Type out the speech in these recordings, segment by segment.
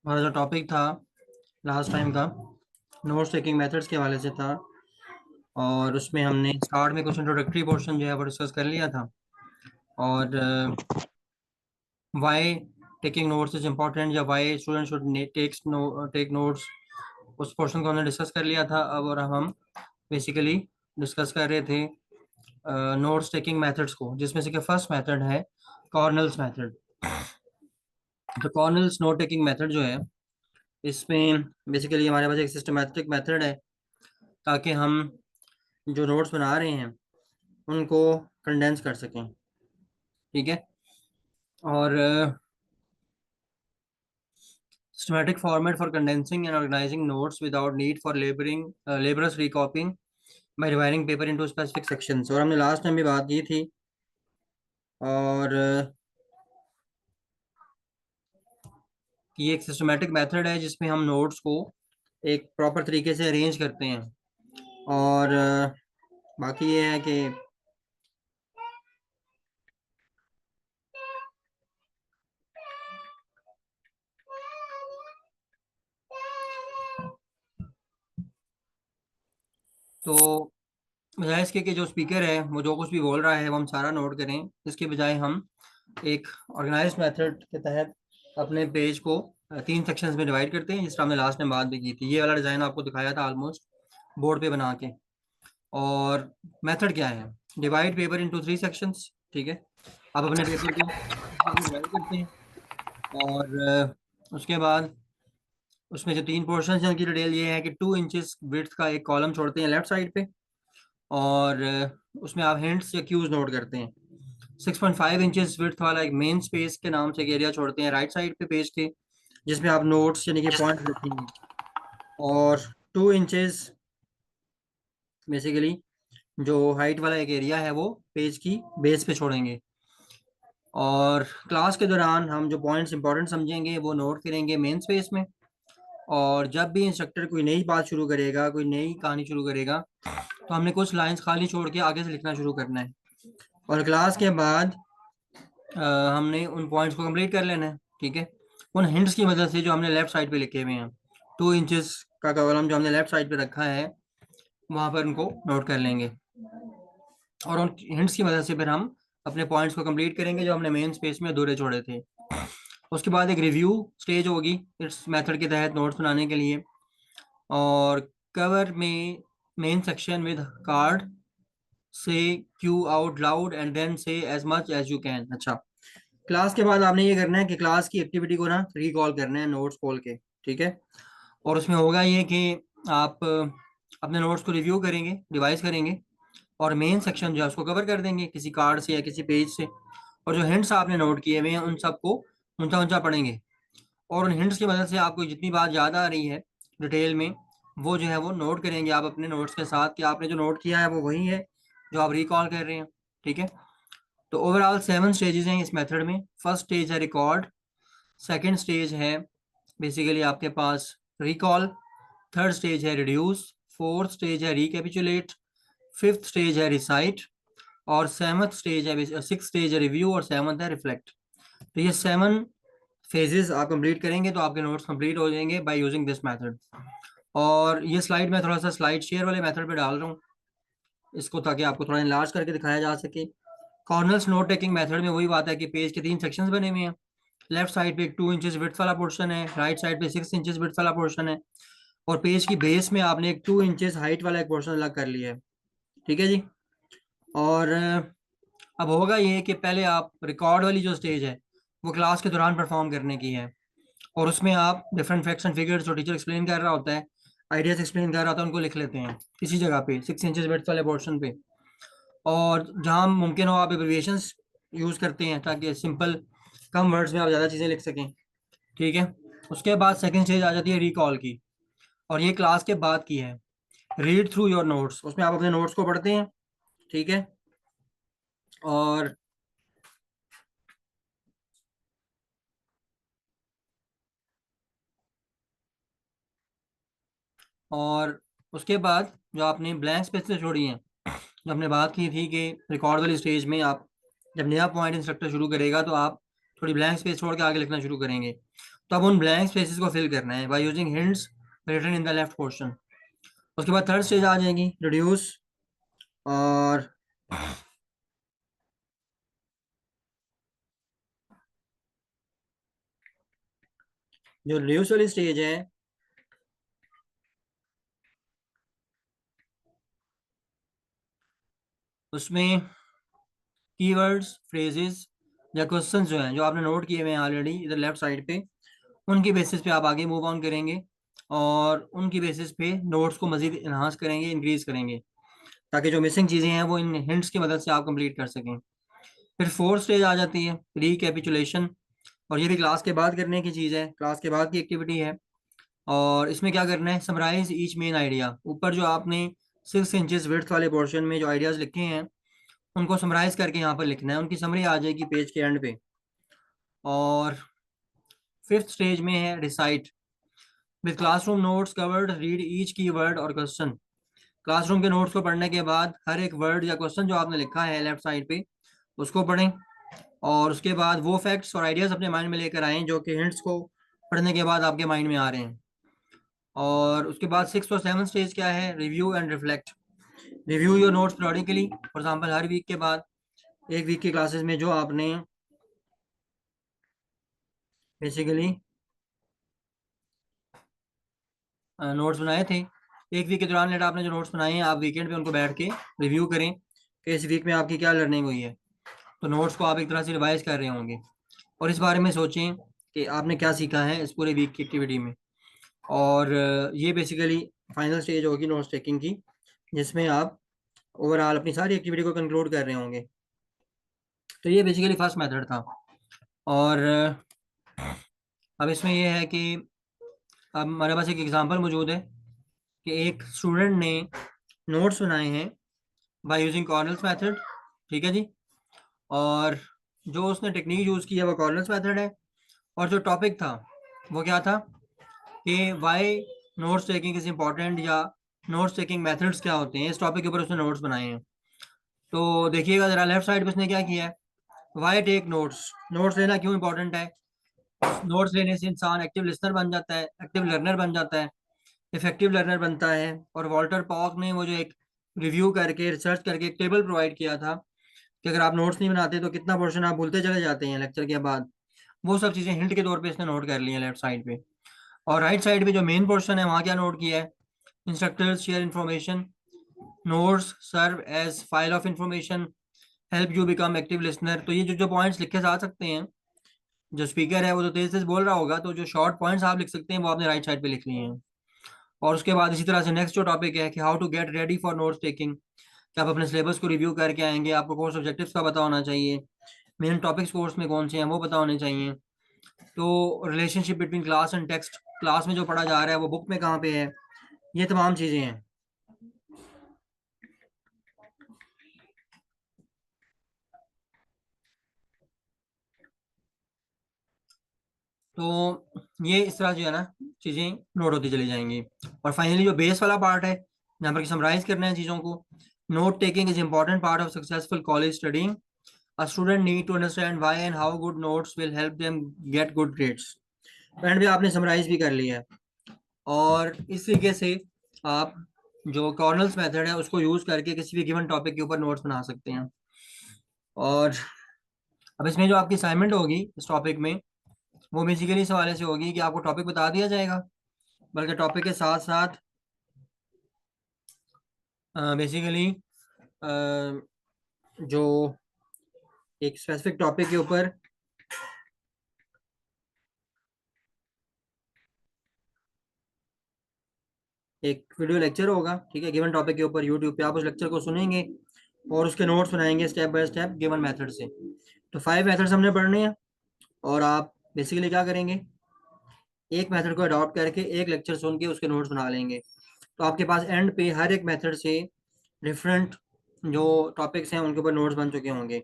हमारा जो टॉपिक था लास्ट टाइम का नोट्स टेकिंग मेथड्स के हवाले से था। और उसमें हमने स्टार्ट में कुछ इंट्रोडक्टरी पोर्शन जो है वो डिस्कस कर लिया था। और why taking notes is important या why student should take notes, उस पोर्शन को हमने डिस्कस कर लिया था। अब और हम बेसिकली डिस्कस कर रहे थे नोट्स टेकिंग मेथड्स को, जिसमें से कि फर्स्ट मेथड है कॉर्नल्स मेथड। तो कॉर्नल्स नोट टेकिंग मेथड जो है, इसमें बेसिकली हमारे पास एक सिस्टमैटिक मेथड है ताकि हम जो नोट्स बना रहे हैं उनको कंडेंस कर सकें। ठीक है। और systematic format for condensing and organising notes without need for laborious recopying by dividing paper into specific sections. और हमने लास्ट टाइम भी बात की थी। और कि ये एक सिस्टमैटिक मेथड है जिसमें हम नोट्स को एक प्रॉपर तरीके से अरेंज करते हैं। और बाकी ये है कि तो बजाय इसके कि जो स्पीकर है वो जो कुछ भी बोल रहा है वो हम सारा नोट करें, इसके बजाय हम एक ऑर्गेनाइज्ड मेथड के तहत अपने पेज को तीन सेक्शंस में डिवाइड करते हैं, जिसका हमने लास्ट टाइम बात भी की थी। ये वाला डिज़ाइन आपको दिखाया था ऑलमोस्ट बोर्ड पे बना के। और मेथड क्या है? Divide paper into three sections. ठीक है। आप अपने पेपर को डिवाइड करते हैं। और उसके बाद उसमें जो तीन पोर्शन हैं उनकी डिटेल ये है कि 2 इंचेस विड्थ का एक कॉलम छोड़ते हैं लेफ्ट साइड पे। और उसमें आप हिंट्स या क्यूज नोट करते हैं। 6.5 इंचेस विड्थ वाला एक मेन स्पेस के नाम से एक एरिया छोड़ते हैं राइट साइड पे पेज के, जिसमें आप नोट्स यानी कि पॉइंट लिखेंगे। और 2 इंचेस बेसिकली जो हाइट वाला एक एरिया है वो पेज की बेस पे छोड़ेंगे। और क्लास के दौरान हम जो पॉइंट्स इंपॉर्टेंट समझेंगे वो नोट करेंगे मेन स्पेस में। और जब भी इंस्ट्रक्टर कोई नई बात शुरू करेगा, कोई नई कहानी शुरू करेगा, तो हमने कुछ लाइंस खाली छोड़ के आगे से लिखना शुरू करना है। और क्लास के बाद हमने उन पॉइंट्स को कंप्लीट कर लेना है। ठीक है। उन हिंट्स की मदद से जो हमने लेफ्ट साइड पे लिखे हुए हैं, 2 इंचेस का कॉलम जो हमने लेफ्ट साइड पे रखा है वहां पर उनको नोट कर लेंगे। और उन हिंट्स की मदद से फिर हम अपने पॉइंट्स को कंप्लीट करेंगे जो हमने मेन स्पेस में अधूरे छोड़े थे। उसके बाद एक रिव्यू स्टेज होगी इस मेथड के तहत नोट्स बनाने के लिए। और कवर में main section with card say cue out loud and then say as much as you can. अच्छा, क्लास के बाद आपने ये करना है कि क्लास की एक्टिविटी को ना रिकॉल करना है नोट्स खोल के। ठीक है। और उसमें होगा ये कि आप अपने नोट्स को रिव्यू करेंगे, रिवाइज करेंगे, और मेन सेक्शन जो है उसको कवर कर देंगे किसी कार्ड से या किसी पेज से। और जो हिंट्स आपने नोट किए हुए हैं उन सबको ऊंचा ऊंचा पढ़ेंगे। और उन हिंट्स की मदद से आपको जितनी बात याद आ रही है डिटेल में, वो जो है वो नोट करेंगे आप अपने नोट्स के साथ कि आपने जो नोट किया है वो वही है जो आप रिकॉल कर रहे हैं। ठीक है। तो ओवरऑल 7 स्टेजेस हैं इस मेथड में। फर्स्ट स्टेज है रिकॉर्ड। सेकंड स्टेज है बेसिकली आपके पास रिकॉल। थर्ड स्टेज है रिड्यूस। फोर्थ स्टेज है रिकैपिचुलेट। फिफ्थ स्टेज है रिसाइट। और सेवंथ स्टेज है, सिक्स स्टेज है रिव्यू, और सेवंथ है रिफ्लेक्ट। तो ये 7 फेजेस आप कंप्लीट करेंगे तो आपके नोट्स कंप्लीट हो जाएंगे बाय यूजिंग दिस मेथड। और ये स्लाइड मैं थोड़ा सा स्लाइड शेयर वाले मेथड पे डाल रहा हूँ इसको, ताकि आपको थोड़ा इनलार्ज करके दिखाया जा सके। कॉर्नर्स नोट टेकिंग मेथड में वही बात है कि पेज के तीन सेक्शंस बने हुए हैं। लेफ्ट साइड पे एक 2 इंचेस विड्थ वाला पोर्शन है, राइट साइड पे 6 इंचेस विड्थ वाला पोर्शन है। और पेज की बेस में आपने एक 2 इंचेस हाइट वाला एक पोर्शन अलग कर लिया है। ठीक है जी। और अब होगा ये कि पहले आप रिकॉर्ड वाली जो स्टेज है वो क्लास के दौरान परफॉर्म करने की है। और उसमें आप डिफरेंट फैक्ट्स एंड फिगर्स जो टीचर एक्सप्लेन कर रहा होता है, आइडियाज एक्सप्लेन कर रहा होता है, उनको लिख लेते हैं इसी जगह पे 6 इंचेस विड्थ वाले पोर्शन पे। और जहाँ मुमकिन हो आप एब्रिविएशंस यूज़ करते हैं ताकि सिंपल कम वर्ड्स में आप ज़्यादा चीज़ें लिख सकें। ठीक है। उसके बाद सेकंड स्टेज आ जाती है रिकॉल की। और ये क्लास के बाद की है। रीड थ्रू योर नोट्स, उसमें आप अपने नोट्स को पढ़ते हैं। ठीक है। और और उसके बाद जो आपने ब्लैंक स्पेसेस छोड़ी हैं, जो हमने बात की थी कि रिकॉर्ड वाली स्टेज में आप जब नया पॉइंट इंस्ट्रक्टर शुरू करेगा तो आप थोड़ी ब्लैंक स्पेस छोड़ के आगे लिखना शुरू करेंगे। तो अब उन ब्लैंक स्पेसेस को फिल करना है by using hints written in the left portion. उसके बाद थर्ड स्टेज आ जाएगी रिड्यूस। और जो रिड्यूस वाली स्टेज है उसमें कीवर्ड्स, फ्रेजेस या क्वेश्चंस जो हैं जो आपने नोट किए हुए हैं ऑलरेडी इधर लेफ्ट साइड पे, उनकी बेसिस पे आप आगे मूव ऑन करेंगे और उनकी बेसिस पे नोट्स को मजीद इन्हांस करेंगे, इंक्रीज करेंगे, ताकि जो मिसिंग चीज़ें हैं वो इन हिंट्स की मदद से आप कंप्लीट कर सकें। फिर फोर्थ स्टेज आ जाती है रिकैपिचुलेशन। और ये भी क्लास के बाद करने की चीज़ है, क्लास के बाद की एक्टिविटी है। और इसमें क्या करना है, समराइज ईच मेन आइडिया। ऊपर जो आपने 6 इंचेस विड्थ वाले पोर्शन में जो आइडियाज़ लिखे हैं उनको समराइज करके यहाँ पर लिखना है, उनकी समरी आ जाएगी पेज के एंड पे। और फिफ्थ स्टेज में है recite. With classroom notes covered read each की वर्ड और क्वेश्चन। क्लासरूम के नोट्स को पढ़ने के बाद हर एक वर्ड या क्वेश्चन जो आपने लिखा है लेफ्ट साइड पे उसको पढ़ें। और उसके बाद वो फैक्ट्स और आइडियाज़ अपने माइंड में लेकर आएँ जो कि हिंट्स को पढ़ने के बाद आपके माइंड में आ रहे हैं। और उसके बाद सिक्स और सेवन स्टेज क्या है, review and reflect. Review your notes periodically, for example हर वीक के बाद, एक वीक की क्लासेस में जो आपने बेसिकली नोट्स बनाए थे, एक वीक के दौरान लेट आपने जो नोट्स बनाए हैं आप वीकेंड पे उनको बैठ के रिव्यू करें कि इस वीक में आपकी क्या लर्निंग हुई है। तो नोट्स को आप एक तरह से रिवाइज कर रहे होंगे और इस बारे में सोचें कि आपने क्या सीखा है इस पूरे वीक की एक्टिविटी में। और ये बेसिकली फाइनल स्टेज होगी नोट्स टेकिंग की, जिसमें आप ओवरऑल अपनी सारी एक्टिविटी को कंक्लूड कर रहे होंगे। तो ये बेसिकली फर्स्ट मेथड था। और अब इसमें ये है कि अब हमारे पास एक एग्जांपल मौजूद है कि एक स्टूडेंट ने नोट्स बनाए हैं बाय यूजिंग कॉर्नल्स मेथड। ठीक है जी। और जो उसने टेक्निक यूज़ की है वो कॉर्नल्स मेथड है। और जो टॉपिक था वो क्या था कि why notes taking is important, या नोट्स टेकिंग मेथड्स क्या होते हैं, इस टॉपिक के ऊपर उसने नोट्स बनाए हैं। तो देखिएगा ज़रा लेफ्ट साइड पे उसने क्या किया है, वाई टेक नोट्स, नोट्स लेना क्यों इंपॉर्टेंट है। नोट्स लेने से इंसान एक्टिव लिसनर बन जाता है, एक्टिव लर्नर बन जाता है, इफेक्टिव लर्नर बनता है। और वॉल्टर पॉक ने वो जो एक रिव्यू करके रिसर्च करके एक टेबल प्रोवाइड किया था कि अगर आप नोट्स नहीं बनाते तो कितना पोर्शन आप भूलते चले जाते हैं लेक्चर के बाद, वो सब चीज़ें हिंट के तौर पे इसने नोट कर ली हैं लेफ्ट साइड पे। और राइट साइड पे जो मेन पोर्शन है वहाँ क्या नोट किया है, instructors share information, notes serve as file of information, help you become active listener. तो ये जो जो पॉइंट्स लिखे जा सकते हैं, जो स्पीकर है वो तो तेज तेज बोल रहा होगा, तो जो शॉर्ट पॉइंट्स आप लिख सकते हैं वो आपने राइट साइड पे लिख लिए हैं। और उसके बाद इसी तरह से नेक्स्ट जो टॉपिक है कि how to get ready for notes taking, कि आप अपने सिलेबस को रिव्यू करके आएंगे, आपको कोर्स ऑब्जेक्टिव्स का पता होना चाहिए, मेन टॉपिक्स कोर्स में कौन से हैं वो पता होने चाहिए। तो relationship between class and text, class में जो पढ़ा जा रहा है वो बुक में कहाँ पे है, ये तमाम चीज़ें हैं। तो ये इस तरह जो है ना चीज़ें नोट होती चली जाएंगी। और फाइनली जो बेस वाला पार्ट है यहाँ पर समराइज करना है चीज़ों को। Note taking is important part of successful college studying. A student need to understand why and how good notes will help them get good grades। And भी आपने समराइज भी कर लिया है। और इस तरीके से आप जो कॉर्नल्स मेथड है उसको यूज करके किसी भी गिवन टॉपिक के ऊपर नोट्स बना सकते हैं। और अब इसमें जो आपकी असाइनमेंट होगी इस टॉपिक में वो बेसिकली इस हवाले से होगी कि आपको टॉपिक बता दिया जाएगा, बल्कि टॉपिक के साथ साथ बेसिकली जो एक स्पेसिफिक टॉपिक के ऊपर एक वीडियो लेक्चर होगा, ठीक है, गिवन टॉपिक के ऊपर यूट्यूब पे आप उस लेक्चर को सुनेंगे और उसके नोट्स बनाएंगे step by step given method से। तो 5 मेथड्स हमने पढ़ने हैं। और आप बेसिकली क्या करेंगे, एक मेथड को अडॉप्ट करके एक लेक्चर सुन के उसके नोट्स बना लेंगे। तो आपके पास एंड पे हर एक मेथड से डिफरेंट जो टॉपिक्स हैं उनके ऊपर नोट्स बन चुके होंगे।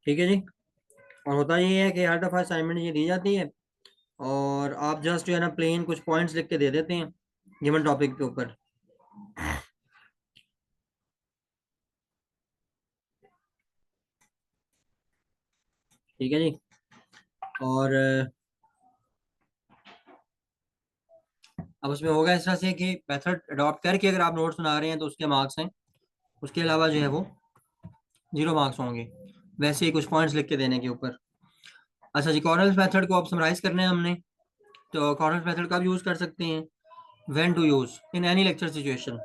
ठीक है जी। और होता ये है कि हर दफ़ा असाइनमेंट ये दी जाती है और आप जस्ट जो है ना प्लेन कुछ पॉइंट्स लिख के दे देते हैं गिवन टॉपिक के ऊपर। ठीक है जी। और अब उसमें होगा इस तरह से कि मेथड अडॉप्ट करके अगर आप नोट्स बना रहे हैं तो उसके मार्क्स हैं, उसके अलावा जो है वो 0 मार्क्स होंगे, वैसे ही कुछ पॉइंट्स लिख के देने के ऊपर। अच्छा जी, कॉर्नल्स मेथड को अब समराइज करना है हमने। तो कॉर्नल्स मेथड कब यूज़ कर सकते हैं? When to use in any lecture situation.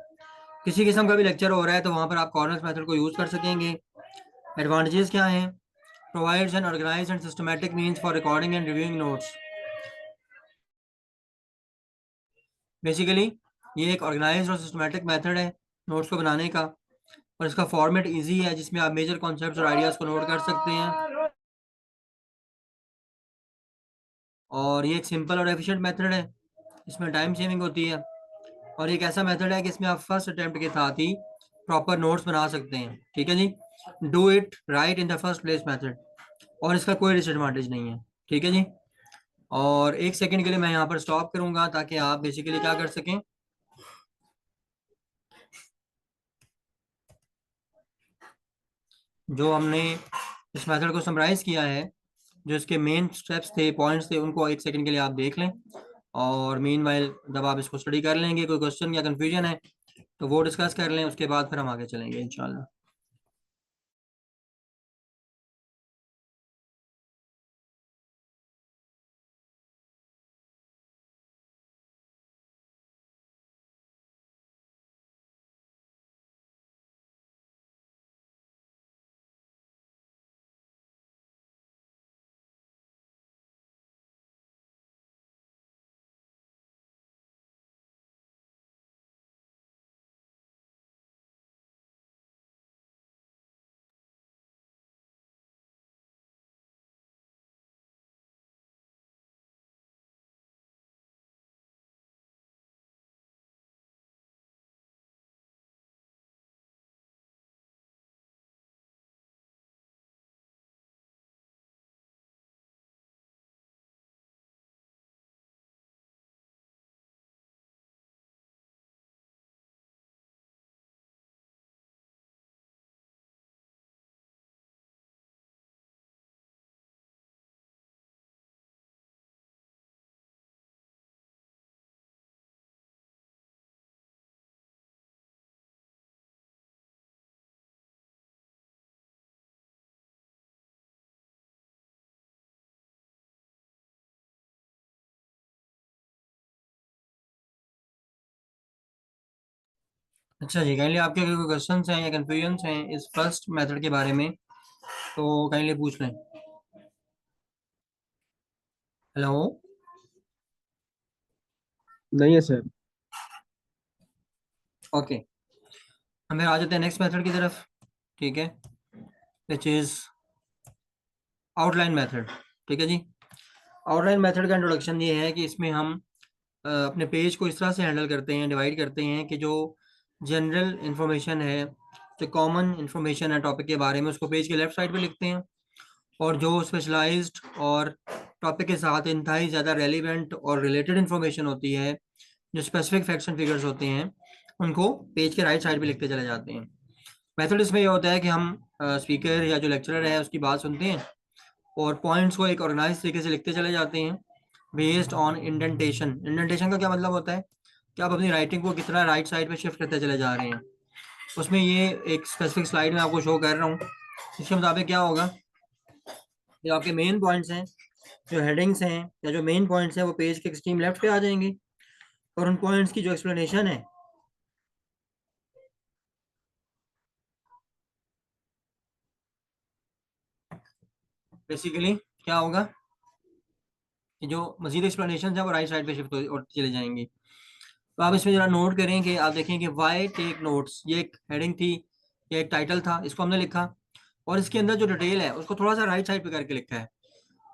किसी किस्म का भी लेक्चर हो रहा है तो वहाँ पर आप कॉर्नल्स मेथड को यूज़ कर सकेंगे। एडवांटेजेस क्या हैं? Provides an organized and systematic means for recording and reviewing notes. Basically ये एक ऑर्गेनाइज्ड और सिस्टमैटिक मेथड है नोट्स को बनाने का, और इसका फॉर्मेट इजी है जिसमें आप मेजर कॉन्सेप्ट्स और आइडियाज़ को नोट कर सकते हैं। और ये एक सिंपल और एफिशिएंट मेथड है, इसमें टाइम सेविंग होती है। और एक ऐसा मेथड है कि इसमें आप फर्स्ट अटेम्प्ट के साथ ही प्रॉपर नोट्स बना सकते हैं। ठीक है जी, do it right in the first place method. और इसका कोई डिसएडवांटेज नहीं है। ठीक है जी। और 1 सेकंड के लिए मैं यहाँ पर स्टॉप करूंगा ताकि आप बेसिकली क्या कर सकें, जो हमने इस मेथड को समराइज किया है, जो इसके मेन स्टेप्स थे, पॉइंट्स थे, उनको 1 सेकंड के लिए आप देख लें। और मीन वाइल जब आप इसको स्टडी कर लेंगे, कोई क्वेश्चन या कंफ्यूजन है तो वो डिस्कस कर लें, उसके बाद फिर हम आगे चलेंगे इंशाल्लाह। अच्छा जी, काइंडली आपके अगर कोई क्वेश्चंस हैं या कंफ्यूजन्स हैं इस फर्स्ट मेथड के बारे में तो काइंडली पूछ लें। हेलो। नहीं है सर। ओके, हमें आ जाते हैं नेक्स्ट मेथड की तरफ। ठीक है, विच इज़ आउटलाइन मेथड। ठीक है जी। आउटलाइन मेथड का इंट्रोडक्शन ये है कि इसमें हम अपने पेज को इस तरह से हैंडल करते हैं, डिवाइड करते हैं कि जो जनरल इंफॉर्मेशन है, जो कॉमन इंफॉर्मेशन है टॉपिक के बारे में, उसको पेज के लेफ्ट साइड पे लिखते हैं। और जो स्पेशलाइज्ड और टॉपिक के साथ इंतहाई ज़्यादा रेलिवेंट और रिलेटेड इंफॉर्मेशन होती है, जो स्पेसिफिक फैक्ट्स एंड फिगर्स होते हैं, उनको पेज के राइट साइड पे लिखते चले जाते हैं। मेथड इसमें ये होता है कि हम स्पीकर या जो लेक्चरर है उसकी बात सुनते हैं और पॉइंट्स को एक ऑर्गेनाइज तरीके से लिखते चले जाते हैं बेस्ड ऑन इंडेंटेशन। इंडेंटेशन का क्या मतलब होता है कि आप अपनी राइटिंग को कितना राइट साइड पे शिफ्ट करते चले जा रहे हैं। उसमें ये एक स्पेसिफिक स्लाइड में आपको शो कर रहा हूँ। इसके मुताबिक क्या होगा, जो आपके मेन पॉइंट्स हैं, जो हेडिंग्स हैं या जो मेन पॉइंट्स हैं, वो पेज के एक्सट्रीम लेफ्ट पे आ जाएंगे। और उन पॉइंट्स की जो एक्सप्लेनेशन है, बेसिकली क्या होगा कि जो मजीद एक्सप्लेनेशन है वो राइट साइड पे शिफ्ट होती चले जाएंगी। तो आप इसमें जरा नोट करें कि आप देखें कि वाई टेक नोट्स, ये एक हेडिंग थी, ये एक टाइटल था, इसको हमने लिखा। और इसके अंदर जो डिटेल है उसको थोड़ा सा राइट साइड पे करके लिखा है।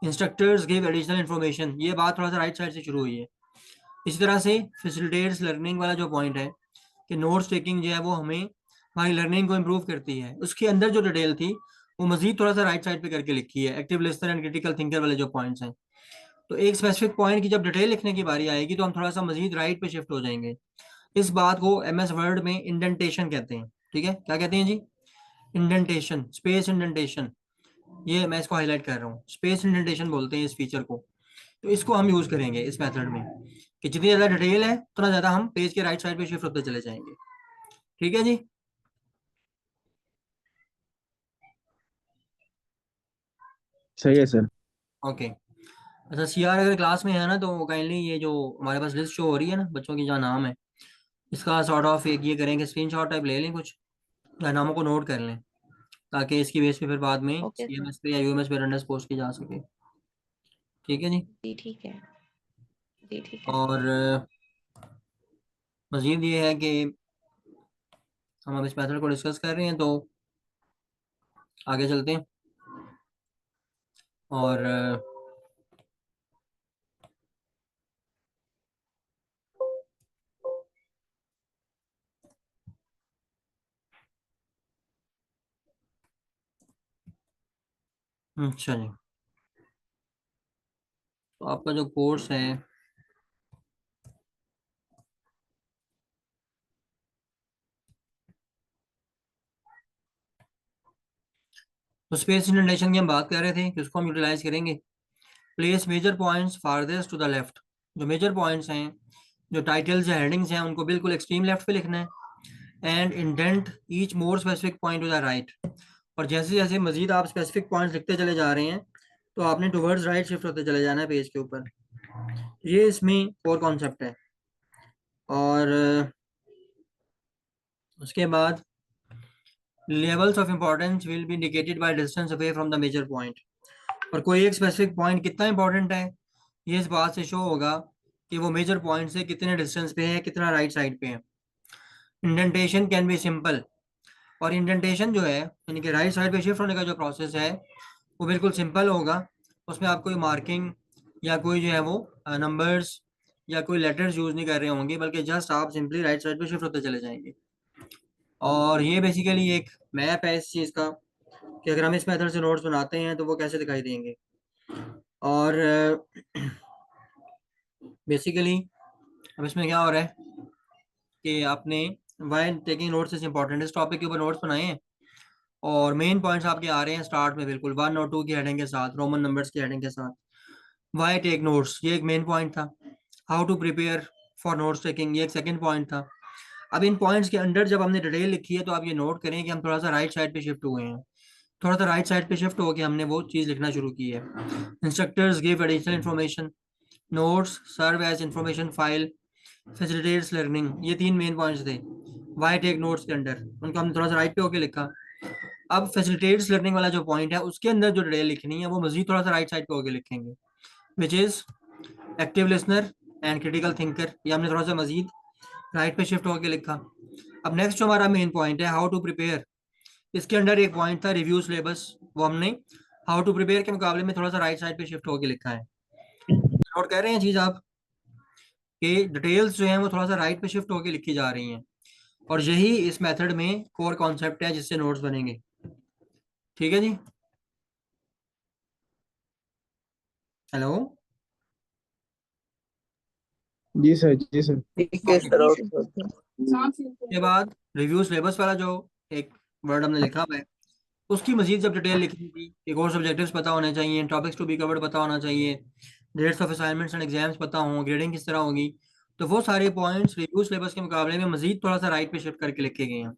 इंस्ट्रक्टर्स गिव एडिशनल इन्फॉर्मेशन, ये बात थोड़ा सा राइट साइड से शुरू हुई है। इसी तरह से फैसिलिटेट्स लर्निंग वाला जो पॉइंट है कि नोट्स टेकिंग जो है वो हमें हमारी लर्निंग को इम्प्रूव करती है, उसके अंदर जो डिटेल थी वो मजीद थोड़ा सा राइट साइड पे करके लिखी है। Active listener and critical thinker वाले जो पॉइंट्स हैं, तो एक स्पेसिफिक पॉइंट की जब डिटेल लिखने की बारी आएगी तो हम थोड़ा सा मजीद राइट पे शिफ्ट हो जाएंगे। इस बात को एमएस वर्ड में इंडेंटेशन कहते हैं। ठीक है, क्या कहते हैं जी? Indentation, space indentation. ये मैं इसको हाईलाइट कर रहा हूँ, स्पेस इंडेंटेशन बोलते हैं इस फीचर को। तो इसको हम यूज करेंगे इस मेथड में, कि जितनी ज्यादा डिटेल है उतना ज्यादा हम पेज के राइट साइड पे शिफ्ट होते चले जाएंगे। ठीक है जी। सही है सर। ओके। अच्छा, सीआर अगर क्लास में है ना तो काइंडली ये जो हमारे पास लिस्ट शो हो रही है ना बच्चों की जहाँ नाम है, इसका सॉर्ट ऑफ एक ये करें कि स्क्रीनशॉट टाइप ले लें कुछ, या नामों को नोट कर लें, ताकि इसकी बेस पे फिर बाद में ओके सर। सीएमएस पे या यूएमएस पे अटेंडेंस पोस्ट की जा सके। ठीक है जी। जी ठीक है। जी ठीक है। और मजीद ये है कि हम अब इस मेथड को डिस्कस कर रहे हैं, तो आगे चलते हैं। और अच्छा जी, तो आपका जो कोर्स है, तो स्पेस इंडेंटेशन की हम बात कर रहे थे कि उसको हम यूटिलाइज करेंगे। Place major points farthest to the left. जो मेजर पॉइंट्स हैं, जो टाइटल्स या हेडिंग्स हैं, उनको बिल्कुल एक्सट्रीम लेफ्ट पे लिखना है। And indent each more specific point two the right. और जैसे जैसे मजीद आप स्पेसिफिक पॉइंट्स लिखते चले जा रहे हैं, तो आपने टुवर्ड्स राइट शिफ्ट होते चले जाना है पेज के ऊपर। ये इसमें कोर कॉन्सेप्ट है। और उसके बाद levels of importance will be indicated by distance away from the major point. और कोई एक स्पेसिफिक पॉइंट कितना इंपॉर्टेंट है, ये इस बात से शो होगा कि वो मेजर पॉइंट से कितने डिस्टेंस पे है, कितना राइट साइड पे है। Indentation can be simple. और इंडेंटेशन जो है, यानी कि राइट साइड पे शिफ्ट होने का जो प्रोसेस है, वो बिल्कुल सिंपल होगा। उसमें आप कोई मार्किंग या कोई जो है वो नंबर्स या कोई लेटर्स यूज नहीं कर रहे होंगे, बल्कि जस्ट आप सिंपली राइट साइड पे शिफ्ट होते चले जाएंगे। और ये बेसिकली एक मैप है इस चीज़ का, कि अगर हम इस मेथड से नोट्स बनाते हैं तो वो कैसे दिखाई देंगे। और बेसिकली अब इसमें क्या हो रहा है कि आपने why taking notes is important इस टॉपिक के ऊपर नोट्स बनाए हैं, और मेन पॉइंट्स आपके आ रहे हैं स्टार्ट में बिल्कुल 1 और 2 की हेडिंग के साथ, रोमन नंबर्स की हेडिंग के साथ। वाई टेक नोट्स, ये एक मेन पॉइंट था। How to prepare for notes taking, ये एक सेकंड पॉइंट था। अब इन पॉइंट्स के अंडर जब हमने डिटेल लिखी है, तो आप ये नोट करें कि हम थोड़ा सा राइट साइड पे शिफ्ट हुए हैं। थोड़ा सा राइट साइड पे शिफ्ट होकर हमने वो चीज़ लिखना शुरू की है। Instructors give additional information, notes serve as information file, facilitates learning, ये 3 मेन पॉइंट्स थे वाई टेक नोट्स के अंडर। उनको हमने थोड़ा सा राइट पे होके लिखा। अब फैसिलिटेट्स लर्निंग वाला जो पॉइंट है, उसके अंदर जो डिटेल लिखनी है वो मजीद थोड़ा सा राइट साइड पे होके लिखेंगे, which is active listener and critical thinker. ये हमने थोड़ा सा मजीद राइट पे शिफ्ट होकर लिखा। अब नेक्स्ट जो हमारा मेन पॉइंट है, हाउ टू प्रिपेयर, इसके अंडर एक पॉइंट था रिव्यू सिलेबस, वो हमने हाउ टू प्रिपेयर के मुकाबले में थोड़ा सा राइट साइड पे शिफ्ट होकर लिखा है। नोट कर रहे हैं चीज आप, कि डिटेल्स जो हैं वो थोड़ा सा राइट पे शिफ्ट होकर लिखी जा रही हैं। और यही इस मेथड में कोर कॉन्सेप्ट है जिससे नोट्स बनेंगे। ठीक है जी। हेलो। जी सर, जी सर। ठीक है ओके। सर। ओके। के बाद रिव्यू सिलेबस वाला जो एक वर्ड हमने लिखा हुआ है, उसकी मजीद जब डिटेल लिखनी थी कि कोर्स ऑब्जेक्टिव्स पता होने चाहिए, टॉपिक्स टू बी कवर्ड पता होना चाहिए, dates of assignments and exams पता हों, ग्रेडिंग किस तरह होगी, तो वो सारे पॉइंट्स रिव्यू सिलेबस के मुकाबले में मजीद थोड़ा सा राइट पे शिफ्ट करके लिखे गए हैं।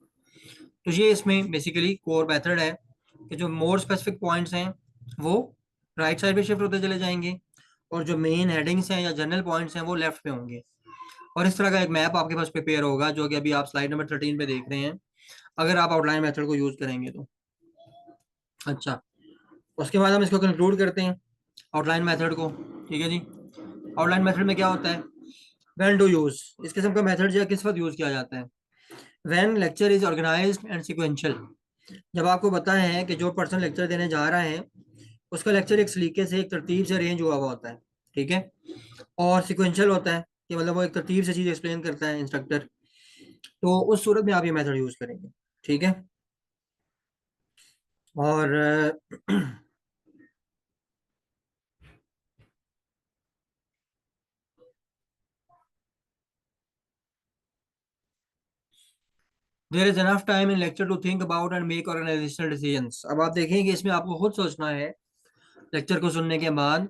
तो ये इसमें बेसिकली कोर मेथड है, कि जो मोर स्पेसिफिक पॉइंट्स हैं वो राइट साइड पे शिफ्ट होते चले जाएंगे, और जो मेन हेडिंग्स हैं या जनरल पॉइंट्स हैं वो लेफ्ट पे होंगे। और इस तरह का एक मैप आपके पास प्रिपेयर होगा, जो कि अभी आप स्लाइड नंबर 13 पे देख रहे हैं, अगर आप आउटलाइन मेथड को यूज करेंगे तो। अच्छा, उसके बाद हम इसको कंक्लूड करते हैं आउटलाइन मेथड को। ठीक है जी। आउटलाइन मेथड में क्या होता है, व्हेन टू यूज, इस किस्म का मेथड जो है किस वक्त यूज किया जाता है, when lecture is organized and sequential. जब आपको पता है कि जो पर्सन लेक्चर देने जा रहा है, उसका लेक्चर एक सलीके से, एक तरतीब से अरेंज हुआ हुआ होता है। ठीक है। और सिक्वेंशियल होता है कि मतलब वो एक तरतीब से चीज एक्सप्लेन करता है इंस्ट्रक्टर। तो उस सूरत में आप ये मेथड यूज करेंगे। ठीक है। और there is enough time in lecture to think about and make organizational decisions. अब आप देखेंगे कि इसमें आपको खुद सोचना है लेक्चर को सुनने के बाद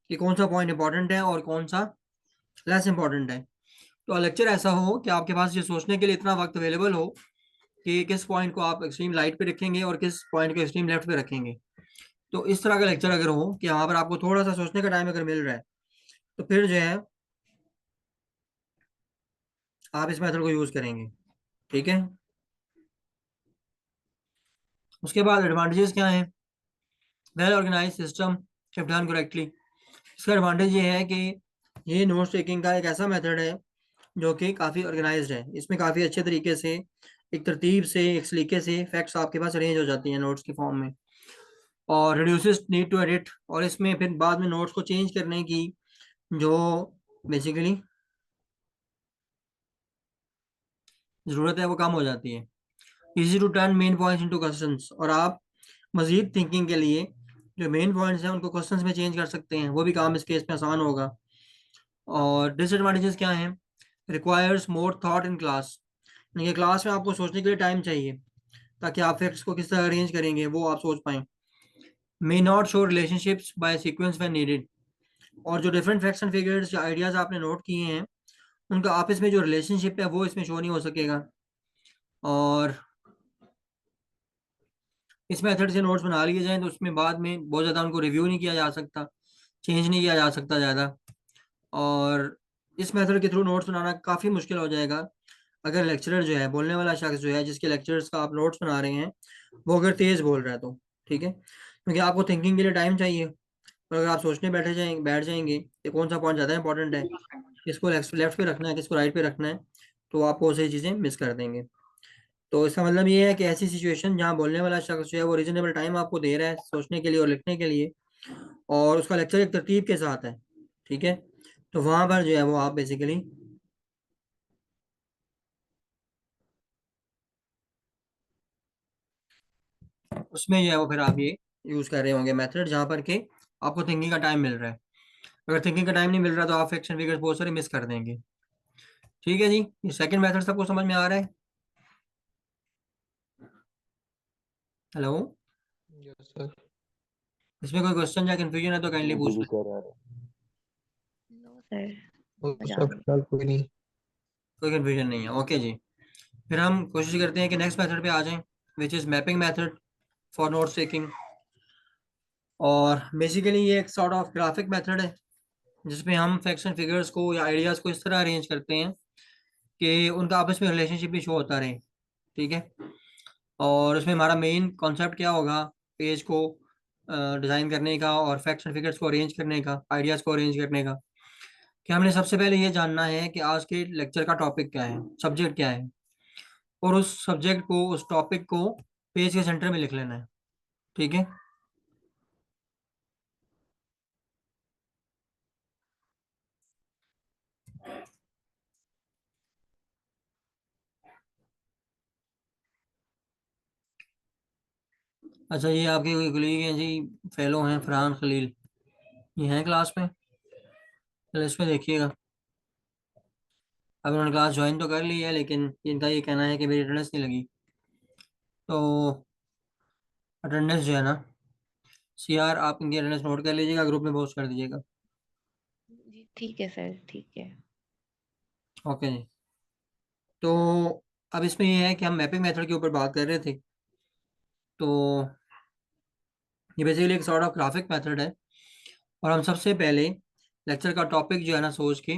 कि कौन सा पॉइंट इंपॉर्टेंट है और कौन सा लेस इंपॉर्टेंट है। तो लेक्चर ऐसा हो कि आपके पास ये सोचने के लिए इतना वक्त अवेलेबल हो कि किस पॉइंट को आप एक्सट्रीम राइट पे रखेंगे और किस पॉइंट को एक्सट्रीम लेफ्ट पे रखेंगे। तो इस तरह का लेक्चर अगर हो कि वहां पर आपको थोड़ा सा सोचने का टाइम अगर मिल रहा है, तो फिर जो है आप इस मेथड को यूज करेंगे। ठीक है। उसके बाद एडवांटेजेस क्या हैं? Well organize system if done correctly. इसका एडवांटेज ये है कि ये नोट्स टेकिंग का एक ऐसा मेथड है जो कि काफ़ी ऑर्गेनाइज्ड है। इसमें काफ़ी अच्छे तरीके से, एक तरतीब से, एक सलीके से फैक्ट्स आपके पास अरेंज हो जाती हैं नोट्स के फॉर्म में, और रिड्यूसेस नीड टू एडिट। और इसमें फिर बाद में नोट्स को चेंज करने की जो बेसिकली ज़रूरत है वो कम हो जाती है। Easy to turn main points into questions. और आप मजीद थिंकिंग के लिए जो मेन पॉइंट्स हैं उनको क्वेश्चंस में चेंज कर सकते हैं, वो भी काम इस केस में आसान होगा। और डिसएडवांटेजेस क्या हैं? Requires more thought in class. यानी कि क्लास में आपको सोचने के लिए टाइम चाहिए ताकि आप फैक्ट्स को किस तरह अरेंज करेंगे वो आप सोच पाएं। May not show relationships by sequence when needed. और जो डिफरेंट फैक्ट्स एंड फिगर्स या आइडियाज आपने नोट किए हैं उनका आपस में जो रिलेशनशिप है वो इसमें शो नहीं हो सकेगा। और इस मेथड से नोट्स बना लिए जाएं तो उसमें बाद में बहुत ज़्यादा उनको रिव्यू नहीं किया जा सकता, चेंज नहीं किया जा सकता ज़्यादा। और इस मेथड के थ्रू नोट्स बनाना काफ़ी मुश्किल हो जाएगा अगर लेक्चरर जो है, बोलने वाला शख्स जो है, जिसके लेक्चर्स का आप नोट्स बना रहे हैं, वो अगर तेज़ बोल रहा है तो। ठीक है, क्योंकि आपको थिंकिंग के लिए टाइम चाहिए। और अगर आप सोचने बैठ जाएंगे कि कौन सा पॉइंट ज़्यादा इंपॉर्टेंट है, किसको लेफ्ट पे रखना है, किसको राइट पे रखना है, तो आप वो सही चीज़ें मिस कर देंगे। तो इसका मतलब ये है कि ऐसी सिचुएशन जहाँ बोलने वाला शख्स जो है वो रीजनेबल टाइम आपको दे रहा है सोचने के लिए और लिखने के लिए, और उसका लेक्चर एक तरतीब के साथ है, ठीक है, तो वहाँ पर जो है वो आप बेसिकली उसमें जो है वो फिर आप ये यूज़ कर रहे होंगे मेथड जहाँ पर कि आपको थिंकिंग का टाइम मिल रहा है। अगर थिंकिंग का टाइम नहीं मिल रहा तो आप फ्रैक्शन फिगर्स बहुत सारे मिस कर देंगे। ठीक है जी, ये सेकंड मेथड सबको समझ में आ रहा है? Hello, yes sir. इसमें कोई क्वेश्चन या कंफ्यूजन है तो काइंडली मुझे पूछ भी लें। कह रहा है। नो सर, तो मजा आ सर गई। फिलहाल कोई नहीं। कोई कंफ्यूजन नहीं है, ओके जी। फिर हम कोशिश करते हैं कि नेक्स्ट मेथड पे आ जाएं, which is mapping method for notes taking. और बेसिकली ये एक सॉर्ट ऑफ ग्राफिक मेथड है जिसमें हम फैक्शन फिगर्स को या आइडियाज़ को इस तरह अरेंज करते हैं कि उनका आपस में रिलेशनशिप भी शो होता रहे। ठीक है, और उसमें हमारा मेन कॉन्सेप्ट क्या होगा? पेज को डिज़ाइन करने का और फैक्ट्स एंड फिगर्स को अरेंज करने का, आइडियाज़ को अरेंज करने का, कि हमने सबसे पहले ये जानना है कि आज के लेक्चर का टॉपिक क्या है, सब्जेक्ट क्या है, और उस सब्जेक्ट को, उस टॉपिक को पेज के सेंटर में लिख लेना है। ठीक है, अच्छा ये आपके कोई कलीग हैं जी, फेलो हैं, फरहान खलील, ये हैं क्लास में? चलो इसमें देखिएगा। अब उन्होंने क्लास ज्वाइन तो कर ली है लेकिन इनका ये कहना है कि मेरी अटेंडेंस नहीं लगी। तो अटेंडेंस जो है ना, सीआर आप इनकी अटेंडेंस नोट कर लीजिएगा, ग्रुप में पोस्ट कर दीजिएगा। जी ठीक है सर, ठीक है। ओके जी। तो अब इसमें ये है कि हम मैपिंग मेथड के ऊपर बात कर रहे थे। तो ये बेसिकली एक सॉर्ट ऑफ ग्राफिक मेथड है, और हम सबसे पहले लेक्चर का टॉपिक जो है ना सोच के,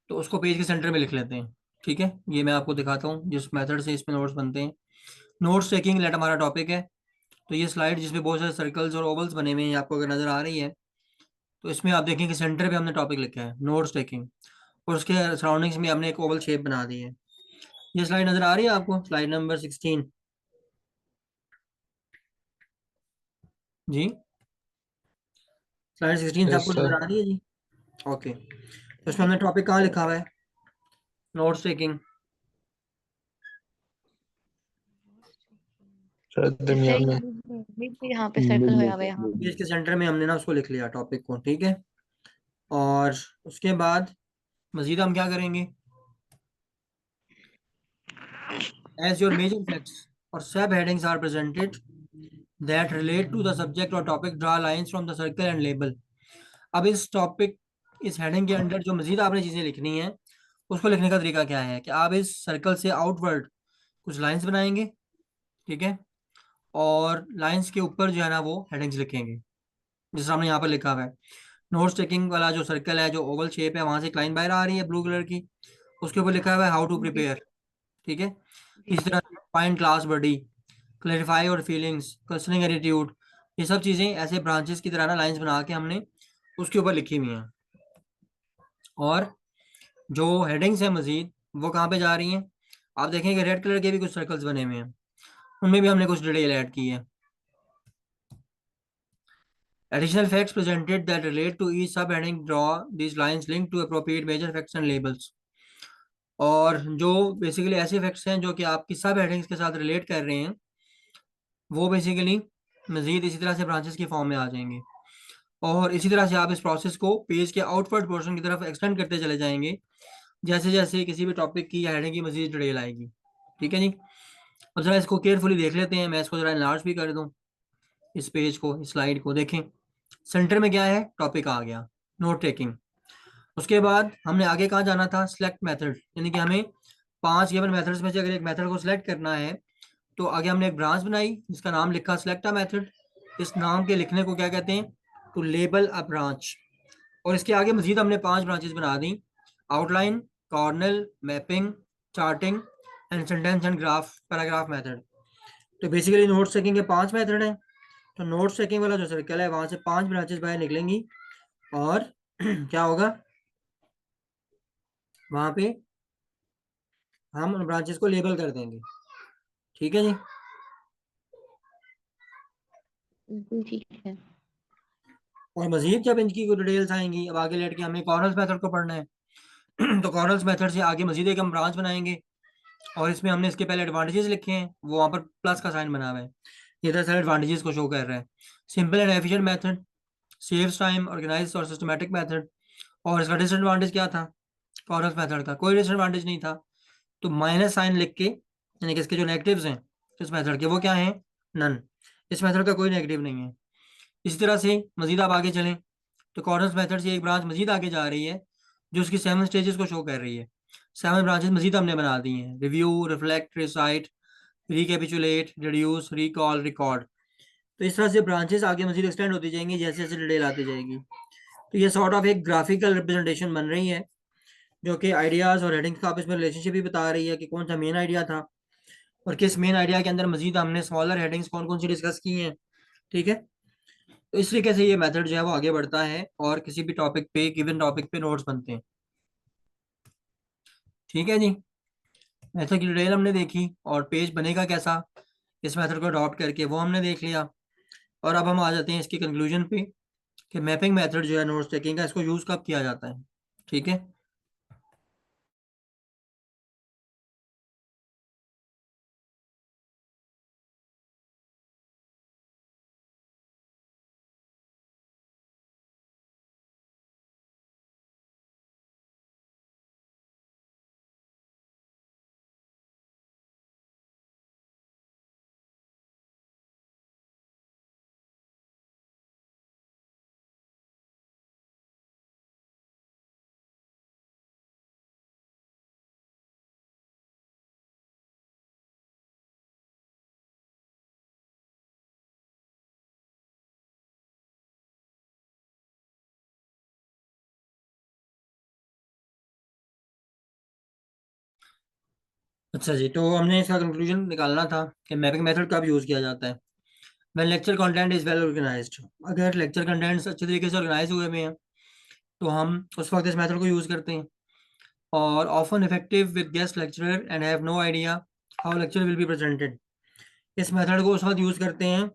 तो उसको पेज के सेंटर में लिख लेते हैं। ठीक है, ये मैं आपको दिखाता हूँ जिस मेथड से इसमें नोट्स बनते हैं। नोट्स टेकिंग लेट हमारा टॉपिक है। तो ये स्लाइड जिसमें बहुत सारे सर्कल्स और ओवल्स बने हुए हैं, आपको अगर नजर आ रही है, तो इसमें आप देखें कि सेंटर पे हमने टॉपिक लिखा है नोट्स टेकिंग, और उसके सराउंडिंग्स में हमने एक ओवल शेप बना दी है। ये स्लाइड नजर आ रही है आपको, स्लाइड नंबर 16 जी, स्लाइड 16 यस आपको सर। नजर आ रही है जी? ओके, तो इसमें जी हमने टॉपिक कहाँ लिखा हुआ है? Notes taking. शायद दरमियान में। सर, यहाँ पे सर्कल मिड में होया हुआ है सर, यहाँ मिड पे। पेज के सेंटर में हमने ना उसको लिख लिया टॉपिक को। ठीक है, और उसके बाद मजीद हम क्या करेंगे? as your major facts or subheadings are presented that relate to the subject or topic, draw lines from the circle and label. अब इस टॉपिक, इस हेडिंग के अंडर जो मजीद आपने चीजें लिखनी है, उसको लिखने का तरीका क्या है कि आप इस सर्कल से आउटवर्ड कुछ लाइंस बनाएंगे, ठीक है, और लाइंस के ऊपर जो है ना वो हेडिंग्स लिखेंगे। जिस हमने यहाँ पर लिखा हुआ है, नोट्स टेकिंग वाला जो सर्कल है, जो ओवल शेप है, वहां से एक लाइन बाहर आ रही है ब्लू कलर की, उसके ऊपर लिखा हुआ है हाउ टू जी प्रिपेयर, ठीक है। जी इस तरह फाइंड क्लास बॉडी, क्लैरिफाई और फीलिंग्स, क्वेश्चनिंग एटीट्यूड, ये सब चीजें ऐसे ब्रांचेस की तरह ना लाइंस बना के हमने उसके ऊपर लिखी हुई हैं। और जो हेडिंग्स है मजीद, वो कहाँ पे जा रही हैं, आप देखेंगे रेड कलर के भी कुछ सर्कल्स बने हुए हैं, उनमें भी हमने कुछ डिटेल ऐड की है। Additional facts presented that relate to each subheading, draw these lines linked to appropriate major facts and labels. और जो बेसिकली ऐसे फैक्ट्स हैं जो कि आपकी सब हेडिंग्स के साथ रिलेट कर रहे हैं, वो बेसिकली मजीद इसी तरह से ब्रांचेस की फॉर्म में आ जाएंगे। और इसी तरह से आप इस प्रोसेस को पेज के आउटवर्ड पोर्शन की तरफ एक्सटेंड करते चले जाएंगे, जैसे जैसे किसी भी टॉपिक की या हेडिंग की मजीद डिटेल आएगी, ठीक है जी। अब जरा इसको केयरफुली देख लेते हैं, मैं इसको जरा इनलार्ज भी कर दूं, इस पेज को, इस स्लाइड को देखें। सेंटर में क्या है, टॉपिक आ गया, नोट टेकिंग। उसके बाद हमने आगे कहाँ जाना था, सिलेक्ट मेथड, यानी कि हमें 5 गिवन मेथड्स में से अगर एक मेथड को सिलेक्ट करना है, तो आगे हमने एक ब्रांच बनाई जिसका नाम लिखा सिलेक्ट अ मेथड। इस नाम के लिखने को क्या कहते हैं, टू लेबल अ ब्रांच। और इसके आगे मजीद हमने 5 ब्रांचेस बना दी, outline, Cornell, mapping, charting and sentence and graph paragraph method. तो बेसिकली नोट टेकिंग के 5 मेथड हैं। तो नोट टेकिंग वाला जो सर्कल है, वहां से 5 ब्रांचेस बाहर निकलेंगी और क्या होगा, वहां पे हम उन ब्रांचेस को लेबल कर देंगे, ठीक है जी। जी ठीक है। और मजीद जब इनकी कोई डिटेल्स आएंगी, अब आगे लेट के हमें कॉर्नल्स मेथड को पढ़ना है तो कॉर्नल्स मेथड से आगे मजीद एक हम ब्रांच बनाएंगे, और इसमें हमने इसके पहले एडवांटेजेस लिखे हैं, वो वहाँ पर प्लस का साइन बना हुआ है, ये दरअसल एडवांटेजेस को शो कर रहा है। Simple and efficient method, saves time, organize और सिस्टमेटिक मेथड। और इसका डिसएडवांटेज क्या था, कॉर्नल्स मेथड का कोई डिसएडवांटेज नहीं था, तो माइनस साइन लिख के, यानी कि इसके जो नेगेटिव्स हैं इस मेथड के, वो क्या हैं, नन। इस मेथड का कोई नेगेटिव नहीं है। इसी तरह से मजीद आप आगे चलें तो कॉर्नर्स मेथड से एक ब्रांच मजीद आगे जा रही है, जो उसकी 7 स्टेजेस को शो कर रही है। 7 ब्रांचेस मजीद हमने बना दी हैं, review, reflect, recite, recapitulate, reduce, recall, record. तो इस तरह से ब्रांचेस आगे मजीद एक्सटेंड होती जाएंगी जैसे जैसे डिटेल आती जाएगी। तो ये सॉर्ट ऑफ एक ग्राफिकल रिप्रेजेंटेशन बन रही है, जो कि आइडियाज और हेडिंग्स का आपस में रिलेशनशिप भी बता रही है कि कौन सा मेन आइडिया था, और किस मेन आइडिया के अंदर मजीद हमने स्मॉलर हेडिंग्स कौन कौन सी डिस्कस की हैं, ठीक है। तो इस तरीके से ये मेथड जो है वो आगे बढ़ता है, और किसी भी टॉपिक पे, गिवन टॉपिक पे नोट्स बनते हैं, ठीक है जी। मेथड की डिटेल हमने देखी, और पेज बनेगा कैसा इस मेथड को अडॉप्ट करके, वो हमने देख लिया। और अब हम आ जाते हैं इसकी कंक्लूजन पे कि मैपिंग मेथड जो है नोट्स टेकिंग का, इसको यूज कब किया जाता है, ठीक है। अच्छा जी, तो हमने इसका कंक्लूजन निकालना था कि मैपिंग मेथड कब यूज किया जाता है। When lecture content is well organized, अगर लेक्चर कंटेंट्स अच्छे तरीके से ऑर्गेनाइज हुए हुए हैं, तो हम उस वक्त इस मेथड को यूज करते हैं। और often effective with guest lecturer and have no idea how lecture will be presented. इस मेथड को उस वक्त यूज करते हैं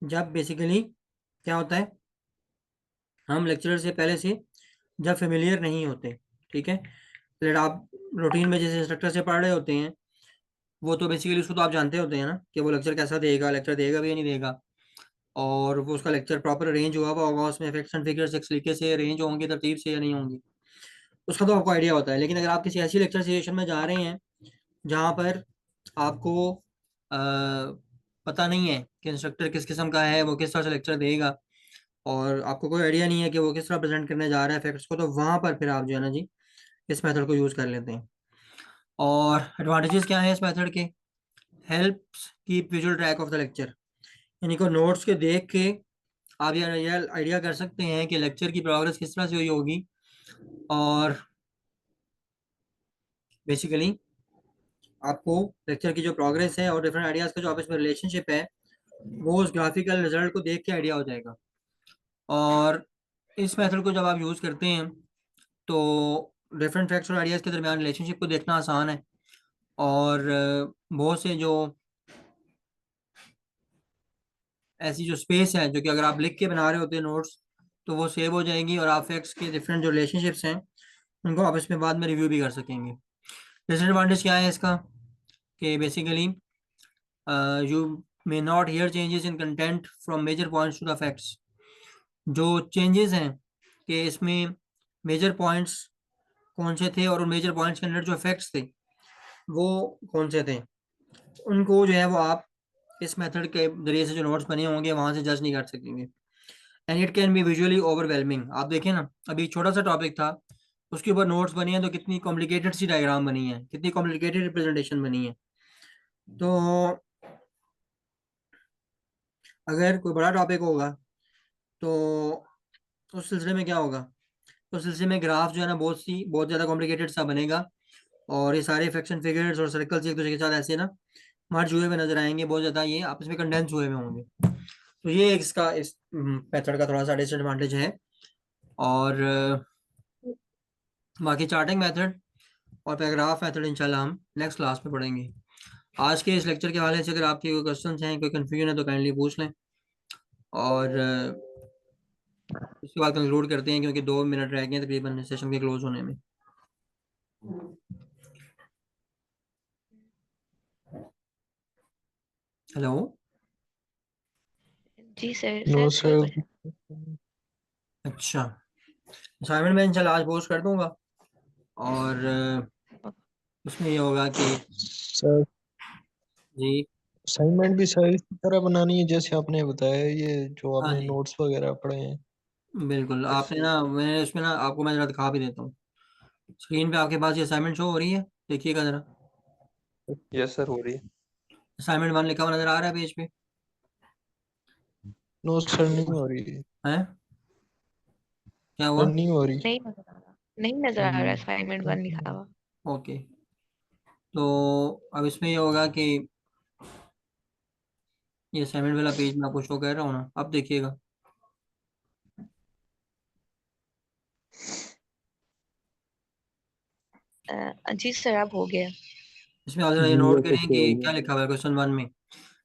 जब बेसिकली क्या होता है, हम लेक्चरर से पहले से जब फेमिलियर नहीं होते, ठीक है। लेट आप रूटीन में जैसे इंस्ट्रक्टर से पढ़ रहे होते हैं, वो तो बेसिकली उसको तो आप जानते होते हैं ना कि वो लेक्चर कैसा देगा, लेक्चर देगा भी या नहीं देगा, और वो उसका लेक्चर प्रॉपर अरेंज हुआ हुआ होगा, उसमें फैक्ट्स एंड फिगर्स एक तरीके से अरेंज होंगे, तरतीब से या नहीं होंगी, उसका तो आपको आइडिया होता है। लेकिन अगर आप किसी ऐसी लेक्चर सिचुएशन में जा रहे हैं जहाँ पर आपको पता नहीं है कि इंस्ट्रक्टर किस किस्म का है, वो किस तरह से लेक्चर देगा, और आपको कोई आइडिया नहीं है कि वो किस तरह प्रेजेंट करने जा रहा है फैक्ट्स को, तो वहां पर फिर आप जो है ना जी इस मेथड को यूज कर लेते हैं। और एडवांटेजेस क्या है इस मेथड के? Helps keep visual track of the lecture, यानी को नोट्स के देख के आप ये आइडिया कर सकते हैं कि लेक्चर की प्रोग्रेस किस तरह से हुई होगी। और बेसिकली आपको लेक्चर की जो प्रोग्रेस है और डिफरेंट आइडियाज का जो आपस में रिलेशनशिप है, वो उस ग्राफिकल रिजल्ट को देख के आइडिया हो जाएगा। और इस मेथड को जब आप यूज करते हैं तो डिफरेंट फैक्ट्स और आइडियाज के दरमियान रिलेशनशिप को देखना आसान है। और बहुत से जो ऐसी जो स्पेस है जो कि अगर आप लिख के बना रहे होते हैं नोट्स, तो वो सेव हो जाएंगी और आप फैक्ट्स के डिफरेंट जो रिलेशनशिप्स हैं उनको आपस में बाद में रिव्यू भी कर सकेंगे। डिसएडवांटेज क्या है इसका? कि basically you may not hear changes in content from major points to the facts. जो चेंजेस हैं कि इसमें मेजर पॉइंट्स कौन से थे और उन मेजर पॉइंट्स के अंदर जो फैक्ट्स थे वो कौन से थे, उनको जो है वो आप इस मेथड के जरिए से जो नोट्स बने होंगे वहां से जज नहीं कर सकेंगे। And it can be visually overwhelming. आप देखें ना, अभी छोटा सा टॉपिक था, उसके ऊपर नोट्स बनी है तो कितनी कॉम्प्लिकेटेड सी डायग्राम बनी है, कितनी कॉम्प्लिकेटेड रिप्रेजेंटेशन बनी है। तो अगर कोई बड़ा टॉपिक होगा तो उस सिलसिले में क्या होगा, उस सिलसिले में ग्राफ जो है ना बहुत ज़्यादा कॉम्प्लिकेटेड सा बनेगा, और ये सारे फ्रैक्शन फिगर्स और सर्कल्स एक दूसरे के साथ ऐसे ना मर्ज हुए हुए नजर आएंगे, बहुत ज़्यादा ये आपस में कंडेंस हुए हुए होंगे। तो ये इसका इस मेथड का थोड़ा सा डिसएडवांटेज है। और बाकी चार्टिंग मेथड और पैराग्राफ मेथड इंशाल्लाह हम नेक्स्ट क्लास में पढ़ेंगे। आज के इस लेक्चर के हवाले से अगर आपके कोई क्वेश्चन हैं, कोई कन्फ्यूजन है, तो काइंडली पूछ लें। और उसके बाद कंक्लूड करते हैं क्योंकि 2 मिनट रह गए हैं तकरीबन सेशन के क्लोज होने में। हेलो। जी सर। नो सर कोई सर। अच्छा, असाइनमेंट मैं इंशाल्लाह आज पोस्ट कर दूंगा, और उसमें ये होगा कि सर जी असाइनमेंट भी सर इसी तरह बनानी है जैसे आपने बताया, ये जो हाँ आपने जी नोट्स वगैरह पढ़े हैं। बिल्कुल। आपने ना, मैं इसमें ना आपको मैं जरा दिखा भी देता हूँ। स्क्रीन पे आपके पास ये असाइनमेंट शो हो रही है, देखिएगा जरा। यस सर, हो रही है। असाइनमेंट 1 लिखा हुआ नजर आ रहा है पेज पे? नो सर, नहीं हो रही। है क्या सर हुआ? नहीं हो रही। नहीं नजर आ रहा, नहीं नजर आ रहा असाइनमेंट 1 लिखा हुआ। ओके, तो अब इसमें ये होगा कि ये असाइनमेंट वाला पेज मैं आपको शो कर रहा हूँ ना, अब देखिएगा। जी सर अब हो गया। इसमें आप जरा ये जी नोट ये करें कुछ कि क्या लिखा हुआ है क्वेश्चन 1 में।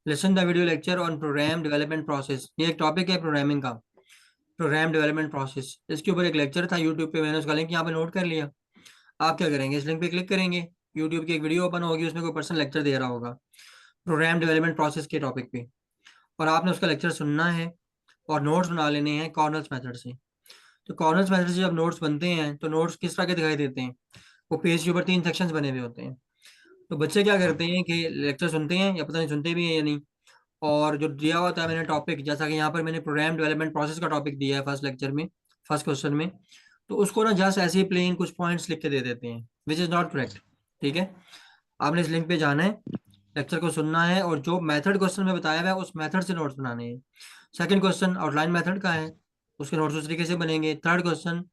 Listen the video lecture on program development process. ये एक टॉपिक है प्रोग्रामिंग का, प्रोग्राम डेवलपमेंट प्रोसेस। इसके ऊपर एक लेक्चर था यूट्यूब पे, मैंने उसका लिंक यहाँ पे नोट कर लिया। आप क्या करेंगे, इस लिंक पे क्लिक करेंगे, यूट्यूब की एक वीडियो ओपन होगी, उसमें कोई पर्सन लेक्चर दे रहा होगा प्रोग्राम डेवलपमेंट प्रोसेस के टॉपिक पे, और आपने उसका लेक्चर सुनना है और नोट्स बना लेने हैं कॉर्नल्स मेथड से। तो कॉर्नल्स मेथड से जब नोट्स बनते हैं तो नोट्स किस तरह के दिखाई देते हैं? वो पेज के ऊपर 3 सेक्शंस बने हुए होते हैं। तो बच्चे क्या करते हैं कि लेक्चर सुनते हैं, या पता नहीं सुनते भी हैं या नहीं, और जो दिया हुआ था मैंने टॉपिक, जैसा कि यहाँ पर मैंने प्रोग्राम डेवलपमेंट प्रोसेस का टॉपिक दिया है फर्स्ट लेक्चर में, फर्स्ट क्वेश्चन में, तो उसको ना जस्ट ऐसे ही प्लेन कुछ पॉइंट्स लिख के दे देते हैं, विच इज़ नॉट करेक्ट। ठीक है, आपने इस लिंक पे जाना है, लेक्चर को सुनना है, और जो मेथड क्वेश्चन में बताया हुआ है उस मेथड से नोट्स बनाने हैं। सेकंड क्वेश्चन आउटलाइन मेथड का है, उसके नोट्स उस तरीके से बनेंगे। थर्ड क्वेश्चन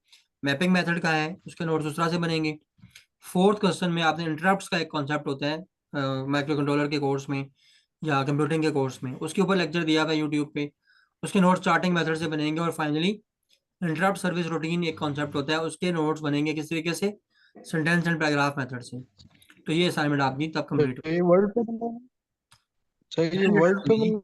मैपिंग मेथड का है, उसके नोट्स उस तरह से बनेंगे। फोर्थ क्वेश्चन में आपने इंटरप्ट्स का एक कॉन्सेप्ट होता है माइक्रो कंट्रोलर के कोर्स में या कंप्यूटिंग के कोर्स में, उसके ऊपर लेक्चर दिया हुआ है यूट्यूब पे, उसके नोट्स चार्टिंग मेथड से बनेंगे। और फाइनली इंटरप्ट सर्विस रूटीन एक कॉन्सेप्ट होता है, उसके नोट्स बनेंगे किस तरीके से, सेंटेंस एंड पैराग्राफ मेथड से। तो ये असाइनमेंट आपकी तब सर कंप्लीट ये वर्ड पे बनाना है? सर ये वर्ड पे होगी। बनाना